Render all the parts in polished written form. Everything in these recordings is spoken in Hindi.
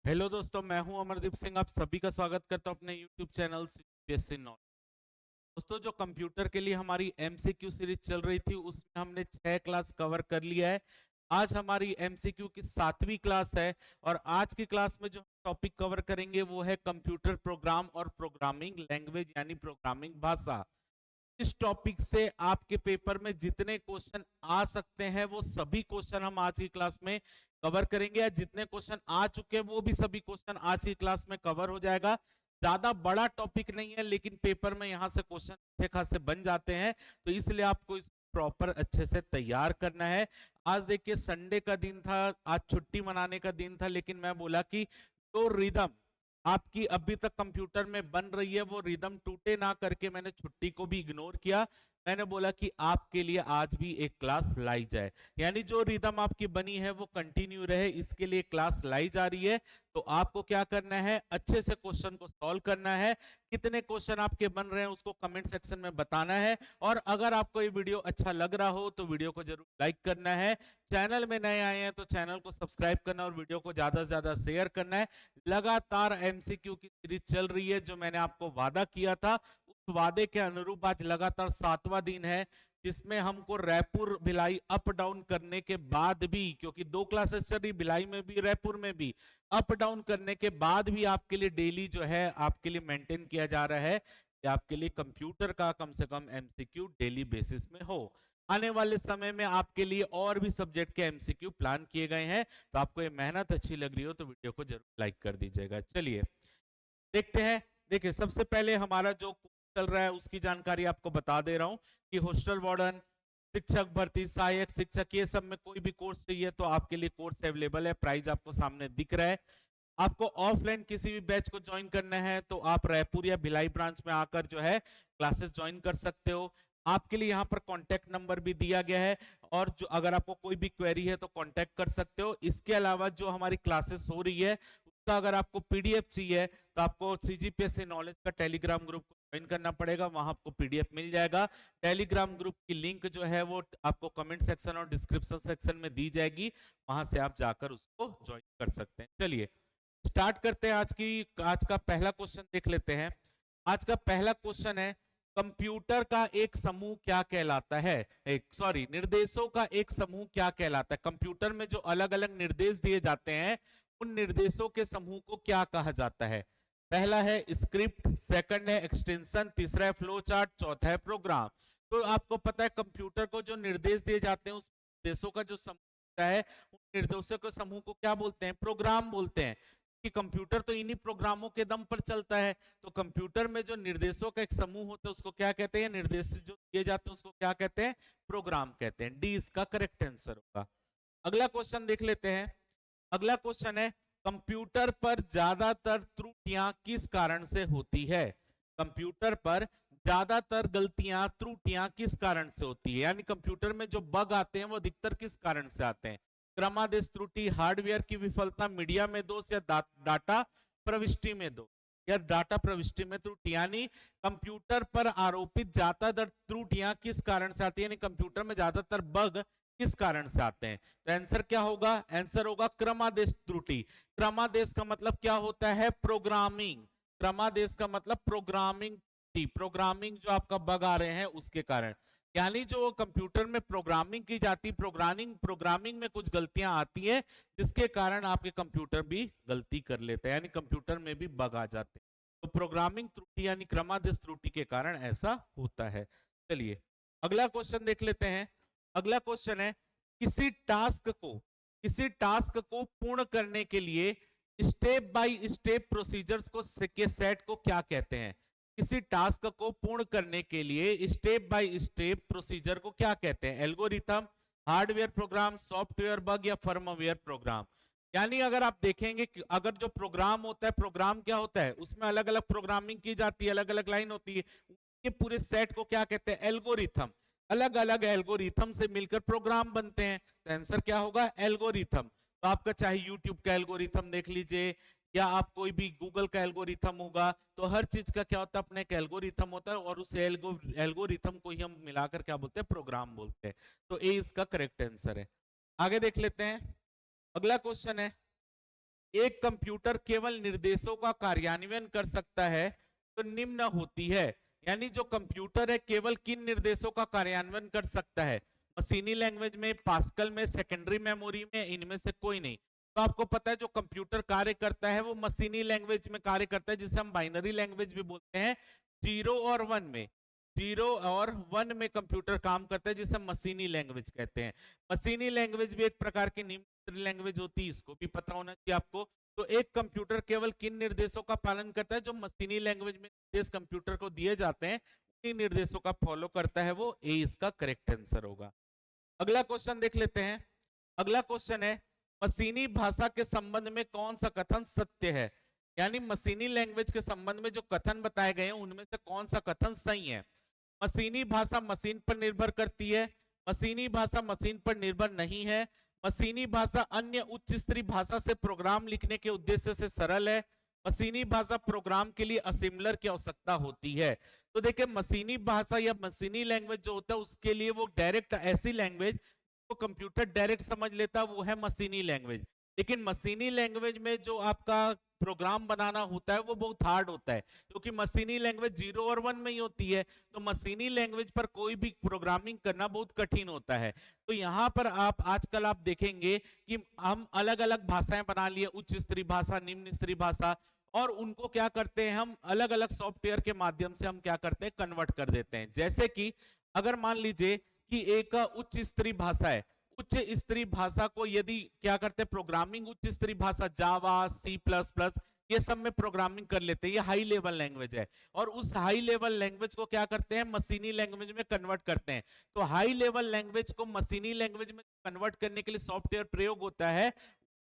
हेलो दोस्तों, मैं हूं अमरदीप सिंह। आप सभी का स्वागत करता हूं अपने यूट्यूब चैनल यूपीएससी नॉलेज। दोस्तों, जो कंप्यूटर के लिए हमारी एमसीक्यू सीरीज चल रही थी उसमें हमने 6 क्लास कवर कर लिया है। आज हमारी एमसीक्यू की 7वीं क्लास है और आज की क्लास में जो टॉपिक कवर करेंगे वो है कंप्यूटर प्रोग्राम और प्रोग्रामिंग लैंग्वेज यानी प्रोग्रामिंग भाषा। इस टॉपिक से आपके पेपर में जितने क्वेश्चन आ सकते हैं वो सभी क्वेश्चन हम आज की क्लास में कवर करेंगे, या जितने क्वेश्चन आ चुके हैं वो भी सभी क्वेश्चन आज की क्लास में कवर हो जाएगा। ज्यादा बड़ा टॉपिक नहीं है लेकिन पेपर में यहां से क्वेश्चन अच्छे खासे बन जाते हैं, तो इसलिए आपको इस प्रॉपर अच्छे से तैयार करना है। आज देखिए संडे का दिन था, आज छुट्टी मनाने का दिन था, लेकिन मैं बोला कि जो रिदम आपकी अभी तक कंप्यूटर में बन रही है वो रिदम टूटे ना करके मैंने छुट्टी को भी इग्नोर किया। मैंने बोला कि आपके लिए आज भी एक क्लास लाई जाए, यानी जो रिदम आपकी बनी है वो कंटिन्यू रहे, इसके लिए क्लास लाई जा रही है। तो आपको क्या करना है, अच्छे से क्वेश्चन को सॉल्व करना है। कितने क्वेश्चन आपके बन रहे हैं उसको कमेंट सेक्शन में बताना है, और अगर आपको ये वीडियो अच्छा लग रहा हो तो वीडियो को जरूर लाइक करना है। चैनल में नए आए हैं तो चैनल को सब्सक्राइब करना और वीडियो को ज्यादा से ज्यादा शेयर करना है। लगातार एमसीक्यू की सीरीज चल रही है, जो मैंने आपको वादा किया था उस वादे के अनुरूप आज लगातार 7वां दिन है, जिसमें हमको रायपुर भिलाई अप डाउन करने के बाद भी, क्योंकि 2 क्लासेस चल रही भिलाई में भी रायपुर में भी, अप डाउन करने के बाद भी आपके लिए डेली जो है आपके लिए मेंटेन किया जा रहा है कि आपके लिए कंप्यूटर का कम से कम एमसीक्यू डेली बेसिस में हो। आने वाले समय में आपके लिए और भी सब्जेक्ट के एमसीक्यू प्लान किए गए हैं, तो आपको ये मेहनत अच्छी लग रही हो तो वीडियो को जरूर लाइक कर दीजिएगा। चलिए देखते हैं। देखिए सबसे पहले हमारा जो चल रहा है उसकी जानकारी आपको बता दे रहा हूं कि हॉस्टल वार्डन, शिक्षक भर्ती, सहायक शिक्षक, ये सब में कोई भी कोर्स चाहिए तो आपके लिए कोर्स अवेलेबल है। प्राइस आपको सामने दिख रहा है। आपको ऑफलाइन किसी भी बैच को ज्वाइन करना है तो आप रायपुर या भिलाई ब्रांच में आकर जो है क्लासेस ज्वाइन कर सकते हो। आपके लिए यहाँ पर कॉन्टैक्ट नंबर भी दिया गया है, और जो अगर आपको कोई भी क्वेरी है तो कॉन्टैक्ट कर सकते हो। इसके अलावा जो हमारी क्लासेस हो रही है उसका अगर आपको पीडीएफ चाहिए तो आपको सीजीपीएससी नॉलेज का टेलीग्राम ग्रुप को ज्वाइन करना पड़ेगा, वहां आपको पीडीएफ मिल जाएगा। टेलीग्राम ग्रुप की लिंक जो है वो आपको कमेंट सेक्शन और डिस्क्रिप्शन सेक्शन में दी जाएगी, वहां से आप जाकर उसको ज्वाइन कर सकते हैं। चलिए स्टार्ट करते हैं। आज का पहला क्वेश्चन देख लेते हैं। आज का पहला क्वेश्चन है, कंप्यूटर का एक समूह क्या कहलाता है? एक सॉरी निर्देशों का एक समूह क्या कहलाता है? कंप्यूटर में जो अलग अलग निर्देश दिए जाते हैं उन निर्देशों के समूह को क्या कहा जाता है? पहला है स्क्रिप्ट, सेकंड है एक्सटेंशन, तीसरा है फ्लो चार्ट, चौथा है प्रोग्राम। तो आपको पता है कंप्यूटर को जो निर्देश दिए जाते हैं उस निर्देशों का जो समूह होता है, उन निर्देशों के समूह को क्या बोलते हैं? प्रोग्राम बोलते हैं। कि कंप्यूटर तो इन्हीं प्रोग्रामों के दम पर चलता है, तो कंप्यूटर में जो निर्देशों का एक समूह होता है उसको क्या कहते हैं? निर्देश जो दिए जाते हैं उसको क्या कहते हैं? प्रोग्राम कहते हैं। डी इसका करेक्ट आंसर होगा। अगला क्वेश्चन देख लेते हैं। अगला क्वेश्चन है, कंप्यूटर पर ज्यादातर त्रुटियां किस कारण से होती है? कंप्यूटर पर ज्यादातर गलतियां त्रुटियां किस कारण से होती है, यानी कंप्यूटर में जो बग आते हैं वो अधिकतर किस कारण से आते हैं? क्रमादेश त्रुटि, हार्डवेयर की विफलता, मीडिया में दोष, या डाटा प्रविष्टि में दोष, या डाटा प्रविष्टि में त्रुटि। यानी कंप्यूटर पर आरोपित ज्यादातर त्रुटियां किस कारण से आती है, यानी कंप्यूटर में ज्यादातर बग किस कारण से आते हैं? तो आंसर क्या होगा? आंसर होगा क्रमादेश त्रुटि। क्रमादेश का मतलब क्या होता है? प्रोग्रामिंग। क्रमादेश का मतलब प्रोग्रामिंग, प्रोग्रामिंग जो आपका बग आ रहे हैं उसके कारण, यानी जो कंप्यूटर में प्रोग्रामिंग की जाती, प्रोग्रामिंग में कुछ गलतियां आती हैं जिसके कारण आपके कंप्यूटर भी गलती कर लेते हैं, यानी कंप्यूटर में भी बग आ जाते हैं। तो प्रोग्रामिंग त्रुटि यानी क्रमादेश त्रुटि के कारण ऐसा होता है। चलिए अगला क्वेश्चन देख लेते हैं। अगला क्वेश्चन है, किसी टास्क को पूर्ण करने के लिए स्टेप बाय स्टेप प्रोसीजर्स को के सेट को क्या कहते हैं? किसी टास्क को पूर्ण करने के लिए स्टेप बाय स्टेप प्रोसीजर को क्या कहते हैं? Algorithm, hardware program, software bug, या फर्मवेयर प्रोग्राम। यानी अगर आप देखेंगे कि अगर जो प्रोग्राम होता है, प्रोग्राम क्या होता है, उसमें अलग अलग प्रोग्रामिंग की जाती है, अलग अलग लाइन होती है, ये पूरे सेट को क्या कहते हैं? एल्गोरिथम। अलग अलग एल्गोरिथम से मिलकर प्रोग्राम बनते हैं, तो आंसर क्या होगा? एल्गोरिथम। तो आपका चाहे यूट्यूब का एल्गोरिथम देख लीजिए या आप कोई भी गूगल का एल्गोरिथम होगा, तो हर चीज का क्या होता है? अपने एक एल्गोरिथम होता है, और उस एल्गोरिथम को ही हम मिलाकर क्या बोलते हैं? प्रोग्राम बोलते हैं। तो ए इसका करेक्ट आंसर है। आगे देख लेते हैं। अगला क्वेश्चन है, एक कंप्यूटर केवल निर्देशों का कार्यान्वयन कर सकता है तो निम्न होती है। यानी जो कंप्यूटर है केवल किन निर्देशों का कार्यान्वयन कर सकता है? मशीनी लैंग्वेज में, पास्कल में, सेकेंडरी मेमोरी में, इनमें से कोई नहीं। तो आपको पता है जो कंप्यूटर कार्य करता है वो मशीनी लैंग्वेज में कार्य करता है, जिसे हम बाइनरी लैंग्वेज भी बोलते हैं। 0 और 1 में, 0 और 1 में कंप्यूटर काम करता है, जिसे मशीनी लैंग्वेज कहते हैं। मशीनी लैंग्वेज भी एक प्रकार की निम्न लैंग्वेज होती है, इसको भी पता होना चाहिए आपको। तो एक कंप्यूटर केवल किन निर्देशों का पालन करता है? जो मशीनी लैंग्वेज में निर्देश कंप्यूटर को दिए जाते हैं उन्हीं निर्देशों का फॉलो करता है, वो ए इसका करेक्ट आंसर होगा। अगला क्वेश्चन देख लेते हैं। अगला क्वेश्चन है, मशीनी भाषा के संबंध में कौन सा कथन सत्य है? यानी मशीनी लैंग्वेज के संबंध में जो कथन बताए गए हैं उनमें से कौन सा कथन सही है? मशीनी भाषा मशीन पर निर्भर करती है, मशीनी भाषा मशीन पर निर्भर नहीं है, मशीनी भाषा अन्य उच्च स्तरीय भाषा से प्रोग्राम लिखने के उद्देश्य से सरल है, मशीनी भाषा प्रोग्राम के लिए असेंबलर की आवश्यकता होती है। तो देखिए मशीनी भाषा या मशीनी लैंग्वेज जो होता है उसके लिए वो डायरेक्ट ऐसी लैंग्वेज तो कंप्यूटर डायरेक्ट समझ लेता, वो है मशीनी लैंग्वेज। लेकिन मशीनी लैंग्वेज में जो आपका प्रोग्राम बनाना होता है वो बहुत हार्ड होता है, क्योंकि मशीनी लैंग्वेज 0 और 1 में ही होती है। तो मशीनी लैंग्वेज पर कोई भी प्रोग्रामिंग करना बहुत कठिन होता है। तो यहाँ पर आप आजकल आप देखेंगे कि हम अलग अलग भाषाएं बना लिए, उच्च स्तरीय भाषा, निम्न स्तरीय भाषा, और उनको क्या करते हैं हम अलग अलग सॉफ्टवेयर के माध्यम से हम क्या करते हैं, कन्वर्ट कर देते हैं। जैसे कि अगर मान लीजिए कि एक उच्च स्तरीय भाषा है, उच्च स्तरीय भाषा को यदि क्या करते हैं प्रोग्रामिंग, उच्च स्तरीय भाषा जावा, सी प्लस प्लस, ये सब में प्रोग्रामिंग कर लेते हैं, ये हाई लेवल लैंग्वेज है। और उस हाई लेवल लैंग्वेज को क्या करते हैं, मशीनी लैंग्वेज में कन्वर्ट करते हैं। तो हाई लेवल लैंग्वेज को मशीनी लैंग्वेज में कन्वर्ट करने के लिए सॉफ्टवेयर प्रयोग होता है,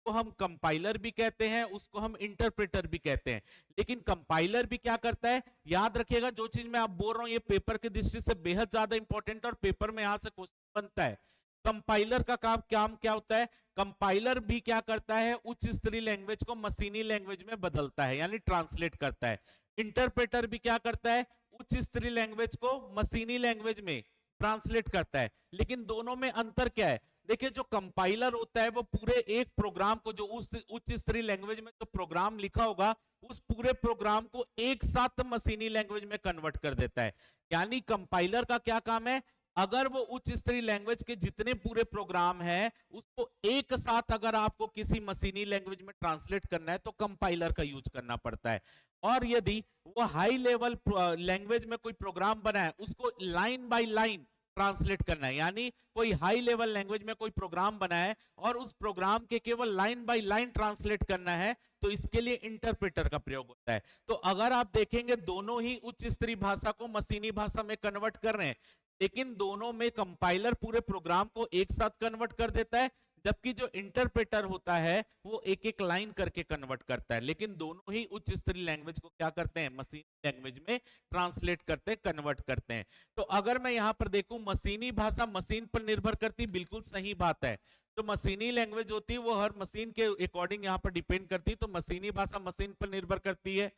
को हम कंपाइलर भी कहते हैं, उसको हम इंटरप्रेटर भी कहते हैं। लेकिन कंपाइलर भी क्या करता है, याद रखिएगा जो चीज मैं आप बोल रहा हूं ये पेपर की दृष्टि से बेहद ज्यादा इंपॉर्टेंट, और पेपर में यहां से क्वेश्चन बनता है। कंपाइलर का काम क्या होता है? कंपाइलर भी क्या करता है, उच्च स्तरीय लैंग्वेज को मशीनी लैंग्वेज में बदलता है, यानी ट्रांसलेट करता है। इंटरप्रेटर भी क्या करता है, उच्च स्तरीय लैंग्वेज को मशीनी लैंग्वेज में ट्रांसलेट करता है। लेकिन दोनों में अंतर क्या है? देखिए जो कंपाइलर होता है वो पूरे एक प्रोग्राम को, जो उस उच्च स्तरीय लैंग्वेज में जो प्रोग्राम लिखा होगा उस पूरे प्रोग्राम को एक साथ मशीनी लैंग्वेज में कन्वर्ट कर देता है। यानी कंपाइलर का क्या काम है, अगर वो उच्च स्तरीय लैंग्वेज के जितने पूरे प्रोग्राम हैं उसको एक साथ अगर आपको किसी मशीनी लैंग्वेज में ट्रांसलेट करना है तो कंपाइलर का यूज करना पड़ता है। और यदि वो हाई लेवल लैंग्वेज में कोई प्रोग्राम बना है उसको लाइन बाय लाइन ट्रांसलेट करना है, यानी कोई हाई लेवल लैंग्वेज में कोई प्रोग्राम बना है और उस प्रोग्राम के केवल लाइन बाय लाइन ट्रांसलेट करना है, तो इसके लिए इंटरप्रेटर का प्रयोग होता है। तो अगर आप देखेंगे दोनों ही उच्च स्तरीय भाषा को मशीनी भाषा में कन्वर्ट कर रहे हैं, लेकिन दोनों में कंपाइलर पूरे प्रोग्राम को एक साथ कन्वर्ट कर देता है, जबकि जो इंटरप्रेटर होता है वो एक एक लाइन करके कन्वर्ट करता है। लेकिन दोनों ही उच्च स्तरीय लैंग्वेज को क्या करते हैं, मशीनी लैंग्वेज में ट्रांसलेट करते हैं, कन्वर्ट करते हैं। तो अगर मैं यहां पर देखूं मशीनी भाषा मशीन पर निर्भर करती, बिल्कुल सही बात है। तो मशीनी लैंग्वेज होती है वो हर मशीन के अकॉर्डिंग यहाँ पर डिपेंड करती है, तो मशीनी भाषा मशीन पर निर्भर करती है।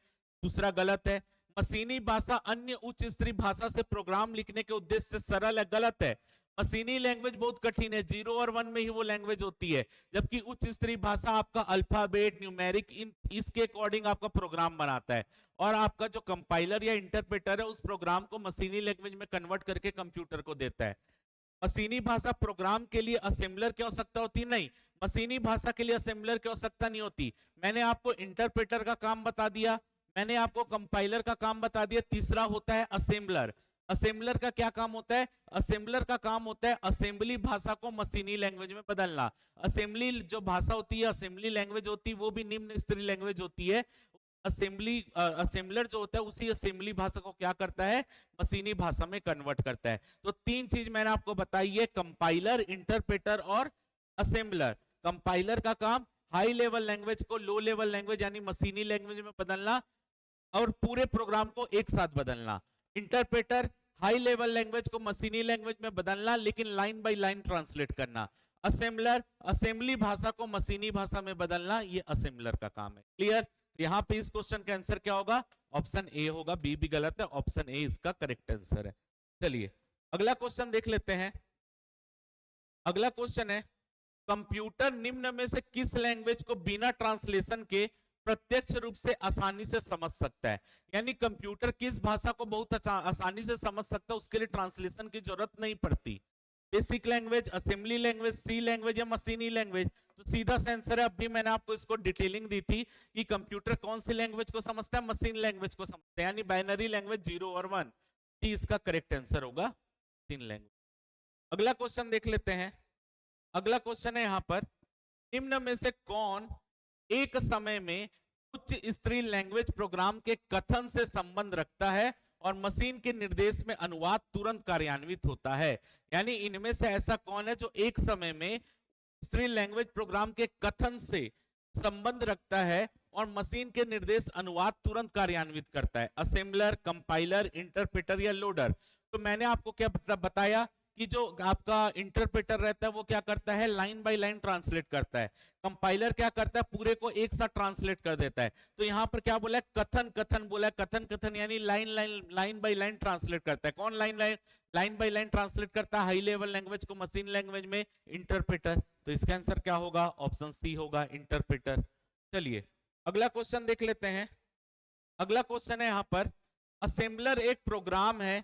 दूसरा गलत है। मशीनी भाषा अन्य उच्च स्तरीय भाषा से प्रोग्राम लिखने के उद्देश्य से सरल है, गलत है। मशीनी लैंग्वेज बहुत कठिन है, 0 और 1 में ही वो लैंग्वेज होती है, जबकि उच्च स्तरीय भाषा आपका अल्फाबेट, न्यूमेरिक, इन इसके अकॉर्डिंग आपका प्रोग्राम बनाता है। और आपका जो कंपाइलर या इंटरप्रेटर है उस प्रोग्राम को मशीनी लैंग्वेज में कन्वर्ट करके कंप्यूटर को देता है। मशीनी भाषा प्रोग्राम के लिए असेंबलर की आवश्यकता होती नहीं, मशीनी भाषा के लिए असेंबलर की आवश्यकता नहीं होती। मैंने आपको इंटरप्रेटर का काम बता दिया, मैंने आपको कंपाइलर का काम बता दिया। तीसरा होता है असेंबलर। असेंबलर का क्या काम होता है? असेंबलर का काम होता है असेंबली भाषा को मशीनी लैंग्वेज में बदलना। असेंबली जो भाषा होती है, असेंबली लैंग्वेज होती है, वो भी निम्न स्तरीय लैंग्वेज होती है। असेंबलर जो होता है उसी असेंबली भाषा को क्या करता है, मशीनी भाषा में कन्वर्ट करता है। तो तीन चीज मैंने आपको बताई है, कंपाइलर, इंटरप्रेटर और असेंबलर। कंपाइलर का काम हाई लेवल लैंग्वेज को लो लेवल लैंग्वेज यानी मशीनी लैंग्वेज में बदलना और पूरे प्रोग्राम को एक साथ बदलना। इंटरप्रेटर हाई लेवल लैंग्वेज को मशीनी लैंग्वेज में बदलना लेकिन लाइन बाय लाइन ट्रांसलेट करना। असेंबलर असेंबली भाषा को मशीनी भाषा में बदलना, ये असेंबलर का काम है। क्लियर? यहां पे इस क्वेश्चन का आंसर क्या होगा? ऑप्शन ए होगा, बी भी गलत है, ऑप्शन ए इसका करेक्ट आंसर है। चलिए अगला क्वेश्चन देख लेते हैं। अगला क्वेश्चन है कंप्यूटर निम्न में से किस लैंग्वेज को बिना ट्रांसलेशन के प्रत्यक्ष रूप से आसानी से समझ सकता है? यानी कंप्यूटर किस भाषा को बहुत आसानी से समझ सकता है, उसके लिए ट्रांसलेशन की जरूरत नहीं पड़ती। बेसिक लैंग्वेज, असेंबली लैंग्वेज, सी लैंग्वेज या मशीनी लैंग्वेज? तो सीधा सा आंसर है, अभी मैंने आपको इसको डिटेलिंग दी थी कि कंप्यूटर कौन सी लैंग्वेज को समझता है, मशीन लैंग्वेज को समझता है, यानी बाइनरी लैंग्वेज 0 और 1। टी इसका करेक्ट आंसर होगा, मशीन लैंग्वेज। अगला क्वेश्चन देख लेते हैं। अगला क्वेश्चन है यहाँ पर, निम्न में से कौन एक समय में उच्च स्तरीय लैंग्वेज प्रोग्राम के कथन से संबंध रखता है और मशीन के निर्देश में अनुवाद तुरंत कार्यान्वित होता है? यानी इनमें से ऐसा कौन है जो एक समय में स्तरीय लैंग्वेज प्रोग्राम के कथन से संबंध रखता है और मशीन के निर्देश अनुवाद तुरंत कार्यान्वित करता है? असेंबलर, कंपाइलर, इंटरप्रेटर या लोडर? तो मैंने आपको क्या बताया कि जो आपका इंटरप्रेटर रहता है वो क्या करता है, लाइन बाय लाइन ट्रांसलेट करता है। कंपाइलर क्या करता है, पूरे को एक साथ ट्रांसलेट कर देता है। तो यहाँ पर क्या बोला है, कथन कथन बोला है, कथन कथन यानी लाइन बाय लाइन ट्रांसलेट करता है। कौन लाइन बाय लाइन ट्रांसलेट करता है हाई लेवल लैंग्वेज को मशीन लैंग्वेज में? इंटरप्रेटर। तो इसका आंसर क्या होगा, ऑप्शन सी होगा, इंटरप्रेटर। चलिए अगला क्वेश्चन देख लेते हैं। अगला क्वेश्चन है यहाँ पर, असेंबलर एक प्रोग्राम है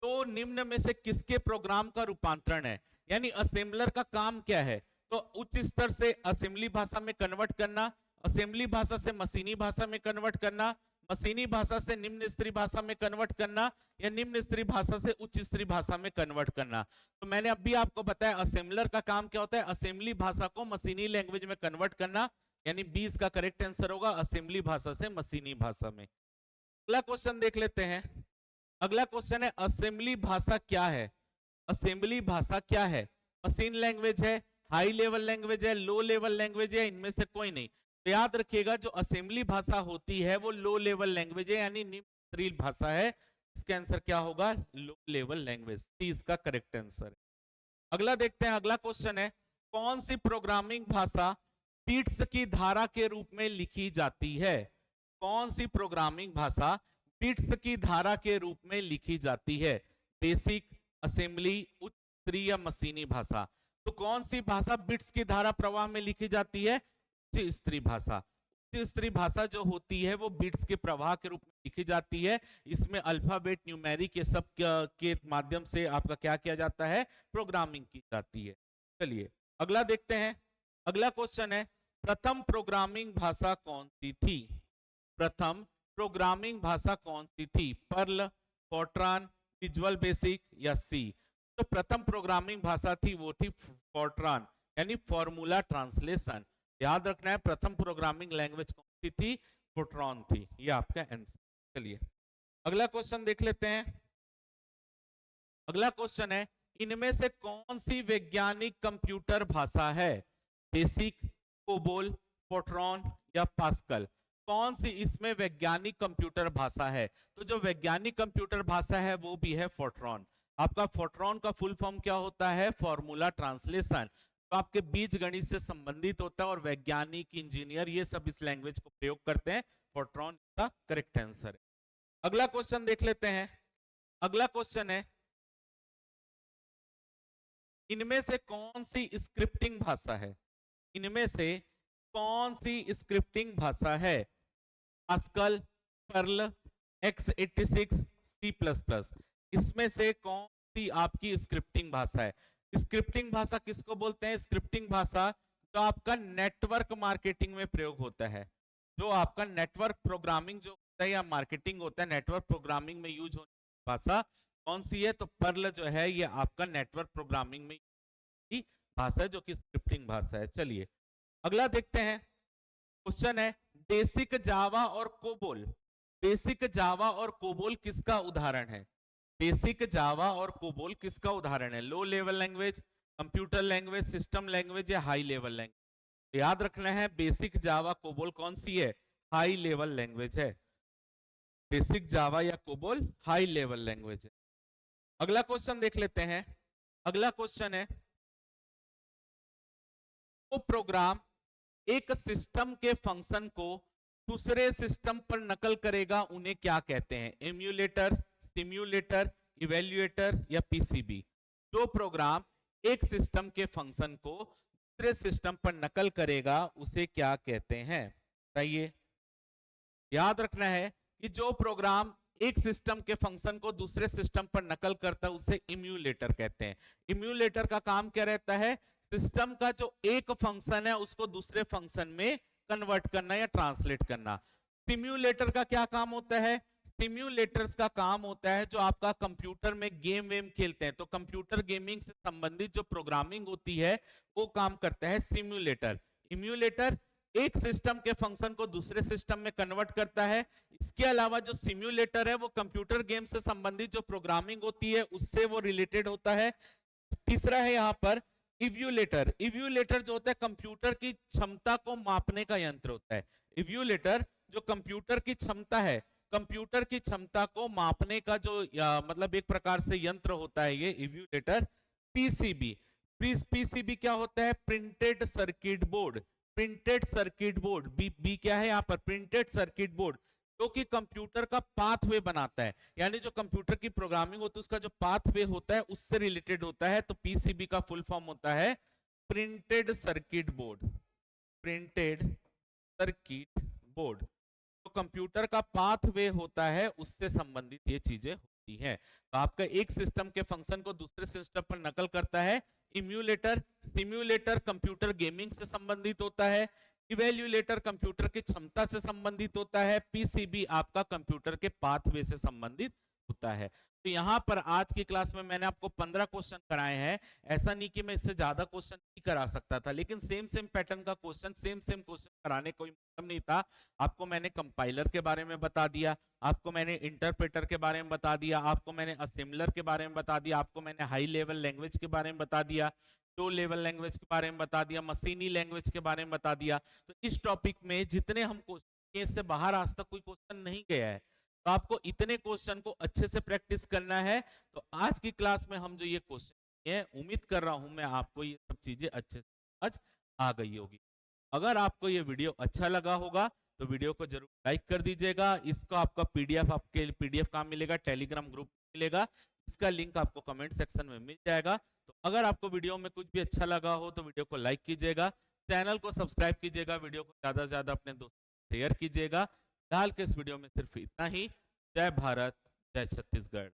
तो निम्न में से किसके प्रोग्राम का रूपांतरण है? यानी असेंबलर का काम क्या है? तो उच्च स्तर से असेंबली भाषा में कन्वर्ट करना, असेंबली भाषा से मशीनी भाषा में कन्वर्ट करना, मशीनी भाषा से निम्न स्तरीय भाषा में कन्वर्ट करना, या निम्न स्तरीय भाषा से उच्च स्तरीय भाषा में कन्वर्ट करना। तो मैंने अभी आपको बताया असेंबलर का काम क्या होता है, असेंबली भाषा को मशीनी लैंग्वेज में कन्वर्ट करना, यानी 20 का करेक्ट आंसर होगा, असेंबली भाषा से मशीनी भाषा में। अगला क्वेश्चन देख लेते हैं। अगला क्वेश्चन है, असेंबली भाषा क्या है? असेंबली भाषा क्या है? मशीन लैंग्वेज है, हाई लेवल लैंग्वेज है, लो लेवल लैंग्वेज है, इनमें से कोई नहीं। तो याद रखिएगा जो असेंबली भाषा होती है वो लो लेवल लैंग्वेज है, यानी निम्न स्तरीय भाषा है। इसका आंसर क्या होगा, लो लेवल लैंग्वेज। इसका करेक्ट आंसर है। अगला देखते हैं। अगला क्वेश्चन है, कौन सी प्रोग्रामिंग भाषा बिट्स की धारा के रूप में लिखी जाती है? कौन सी प्रोग्रामिंग भाषा बिट्स की धारा के रूप में लिखी जाती है? बेसिक, असेंबली, उच्च स्तरीय या मशीनी भाषा? तो कौन सी भाषा बिट्स की धारा प्रवाह में लिखी जाती है? उच्च स्तरीय भाषा। उच्च स्तरीय भाषा जो होती है वो बिट्स के प्रवाह के रूप में लिखी जाती है। इसमें अल्फाबेट, न्यूमेरिक, ये सब के माध्यम से आपका क्या किया जाता है, प्रोग्रामिंग की जाती है। चलिए अगला देखते हैं। अगला क्वेश्चन है, प्रथम प्रोग्रामिंग भाषा कौन सी थी? प्रथम प्रोग्रामिंग भाषा कौन सी थी? पर्ल, फॉर्ट्रान, विजुअल बेसिक या सी? तो प्रथम प्रोग्रामिंग भाषा थी वो थी फॉर्ट्रान, यानी फॉर्मूला ट्रांसलेशन। याद रखना है प्रथम प्रोग्रामिंग लैंग्वेज कौन सी थी, फोर्ट्रॉन थी। ये आपका आंसर। चलिए अगला क्वेश्चन देख लेते हैं। अगला क्वेश्चन है, इनमें से कौन सी वैज्ञानिक कंप्यूटर भाषा है? बेसिक, कोबोल, फोर्ट्रॉन या पास्कल? कौन सी इसमें वैज्ञानिक कंप्यूटर भाषा है? तो जो वैज्ञानिक कंप्यूटर भाषा है वो भी है फोर्ट्रॉन। आपका फोर्ट्रॉन का फुल फॉर्म क्या होता है, फॉर्मूला ट्रांसलेशन। तो आपके बीज गणित से संबंधित होता है और वैज्ञानिक, इंजीनियर ये सब इस लैंग्वेज को प्रयोग करते हैं। फोर्ट्रॉन का करेक्ट आंसर है। अगला क्वेश्चन देख लेते हैं। अगला क्वेश्चन है, इनमें से कौन सी स्क्रिप्टिंग भाषा है? इनमें से कौन सी स्क्रिप्टिंग भाषा है? Pascal, Perl, x86, C++? इसमें से कौन सी आपकी स्क्रिप्टिंग भाषा है? स्क्रिप्टिंग भाषा किसको बोलते हैं? स्क्रिप्टिंग भाषा जो आपका नेटवर्क मार्केटिंग में प्रयोग होता है, जो आपका नेटवर्क प्रोग्रामिंग जो होता है या मार्केटिंग होता है, नेटवर्क प्रोग्रामिंग में यूज होने की भाषा कौन सी है? तो पर्ल जो है ये आपका नेटवर्क प्रोग्रामिंग में की भाषा है, जो कि स्क्रिप्टिंग भाषा है। चलिए अगला देखते हैं। क्वेश्चन है, बेसिक जावा और कोबोल, बेसिक जावा और कोबोल किसका उदाहरण है? बेसिक जावा और कोबोल किसका उदाहरण है? Low level language, computer language, system language या हाई लेवल लैंग्वेज? तो याद रखना है बेसिक जावा कोबोल कौन सी है, हाई लेवल लैंग्वेज है। बेसिक जावा या कोबोल हाई लेवल लैंग्वेज है। अगला क्वेश्चन देख लेते हैं। अगला क्वेश्चन है, वो प्रोग्राम एक सिस्टम के फंक्शन को दूसरे सिस्टम पर नकल करेगा उन्हें क्या कहते हैं? एम्यूलेटर, सिम्युलेटर, इवैल्यूएटर या पीसीबी? जो प्रोग्राम एक सिस्टम के फंक्शन को दूसरे सिस्टम पर नकल करेगा उसे क्या कहते हैं? बताइए। याद रखना है कि जो प्रोग्राम एक सिस्टम के फंक्शन को दूसरे सिस्टम पर नकल करता है उसे इम्यूलेटर कहते हैं। इम्यूलेटर का काम क्या रहता है? सिस्टम का जो एक फंक्शन है उसको दूसरे फंक्शन में कन्वर्ट करना या ट्रांसलेट करना। सिम्युलेटर का क्या काम होता है? सिम्युलेटर्स का काम होता है जो आपका कंप्यूटर में गेम वेम खेलते हैं, तो कंप्यूटर गेमिंग से संबंधित जो प्रोग्रामिंग होती है वो काम करता है सिम्युलेटर। इम्यूलेटर एक सिस्टम के फंक्शन को दूसरे सिस्टम में कन्वर्ट करता है। इसके अलावा जो सिम्युलेटर है वो कंप्यूटर गेम से संबंधित जो प्रोग्रामिंग होती है उससे वो रिलेटेड होता है। तीसरा है यहाँ पर इव्यूलेटर। इव्यूलेटर जो होता है कंप्यूटर की क्षमता को मापने का यंत्र होता है। इव्यूलेटर जो कंप्यूटर की क्षमता है, कंप्यूटर की क्षमता को मापने का जो मतलब एक प्रकार से यंत्र होता है ये इव्यूलेटर। पीसीबी, पीसीबी क्या होता है? Printed circuit board. Printed circuit board, B क्या है यहाँ पर? प्रिंटेड सर्किट बोर्ड, जो कि कंप्यूटर का पाथवे बनाता है, यानी जो कंप्यूटर की प्रोग्रामिंग होती है उसका जो पाथवे होता है उससे रिलेटेड होता है। तो पीसीबी का फुल फॉर्म होता है printed circuit board. Printed circuit board, तो कंप्यूटर का पाथवे होता है उससे संबंधित ये चीजें होती हैं। तो आपका एक सिस्टम के फंक्शन को दूसरे सिस्टम पर नकल करता है इम्यूलेटर। सिम्युलेटर कंप्यूटर गेमिंग से संबंधित होता है। इवेल्युलेटर कंप्यूटर की क्षमता से संबंधित होता है। पीसीबी आपका कंप्यूटर के पाथवे से संबंधित होता है। तो यहाँ पर आज की क्लास में मैंने आपको 15 क्वेश्चन कराए हैं। ऐसा नहीं कि मैं इससे ज्यादा क्वेश्चन नहीं करा सकता था, लेकिन सेम पैटर्न का क्वेश्चन, सेम क्वेश्चन कराने कोई मतलब नहीं था। आपको मैंने कंपाइलर के बारे में बता दिया, आपको मैंने इंटरप्रेटर के बारे में बता दिया, आपको मैंने असेंबलर के बारे में बता दिया, आपको मैंने हाई लेवल लैंग्वेज के बारे में बता दिया, लो लेवल लैंग्वेज के बारे में बता दिया, मशीनी लैंग्वेज के बारे में बता दिया। तो इस टॉपिक में जितने हम क्वेश्चन, इससे बाहर आज तक कोई क्वेश्चन नहीं गया है, तो आपको इतने क्वेश्चन को अच्छे से प्रैक्टिस करना है। तो आज की क्लास में हम जो ये क्वेश्चन है, उम्मीद कर रहा हूं मैं आपको ये सब चीजें अच्छे से समझ आ गई होगी। अगर आपको ये वीडियो अच्छा लगा होगा तो वीडियो को जरूर लाइक कर दीजिएगा। इसका आपका पीडीएफ, आपके पीडीएफ कहाँ मिलेगा? टेलीग्राम ग्रुप मिलेगा, इसका लिंक आपको कमेंट सेक्शन में मिल जाएगा। तो अगर आपको वीडियो में कुछ भी अच्छा लगा हो तो वीडियो को लाइक कीजिएगा, चैनल को सब्सक्राइब कीजिएगा, वीडियो को ज्यादा से ज्यादा अपने दोस्तों शेयर कीजिएगा। फिलहाल के इस वीडियो में सिर्फ इतना ही। जय भारत, जय छत्तीसगढ़।